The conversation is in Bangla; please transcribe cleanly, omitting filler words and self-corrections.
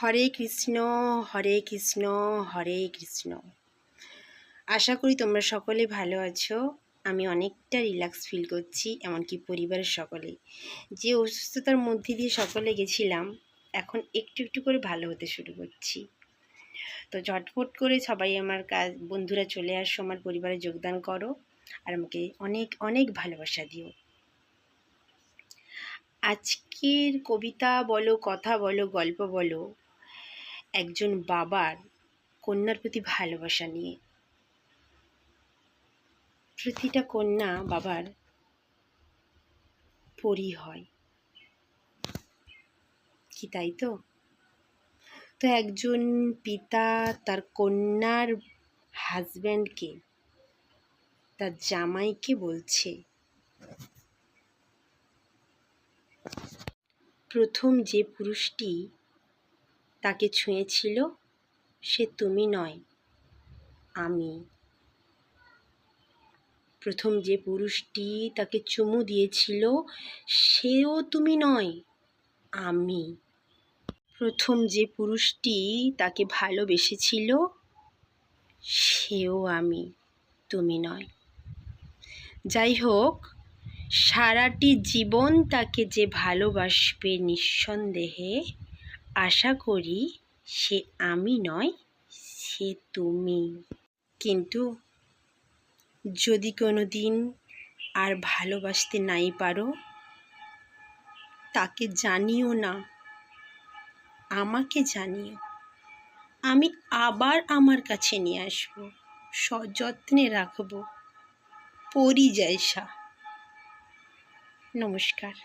হরে কৃষ্ণ হরে কৃষ্ণ হরে কৃষ্ণ। আশা করি তোমরা সকলে ভালো আছো। আমি অনেকটা রিল্যাক্স ফিল করছি, এমনকি পরিবারের সকলে। যে অসুস্থতার মধ্যে দিয়ে সকলে গেছিলাম, এখন একটু একটু করে ভালো হতে শুরু করছি। তো ঝটফট করে সবাই আমার বন্ধুরা চলে আসো, আমার পরিবারে যোগদান করো, আর আমাকে অনেক অনেক ভালোবাসা দিও। আজকের কবিতা বলো, কথা বলো, গল্প বলো একজন বাবার কন্যার প্রতি ভালোবাসা নিয়ে। প্রতিটা কন্যা বাবার পরী হয় কি, তাই তো? তো একজন পিতা তার কন্যার হাজব্যান্ডকে, তার জামাইকে বলছে, প্রথম যে পুরুষটি তাকে ছুঁয়েছিল সে তুমি নয়, আমি। প্রথম যে পুরুষটি তাকে চুমু দিয়েছিল সেও তুমি নয়, আমি। প্রথম যে পুরুষটি তাকে ভালোবেসেছিল সেও আমি, তুমি নয়। যাই হোক, সারাটি জীবন তাকে যে ভালোবাসবে নিঃসন্দেহে, আশা করি সে আমি নয়, সে তুমি। কিন্তু যদি কোনো দিন আর ভালোবাসতে নাই পারো, তাকে জানিও না, আমাকে জানিও। আমি আবার আমার কাছে নিয়ে আসবো, সযত্নে রাখবো, পরিযায়সা। নমস্কার।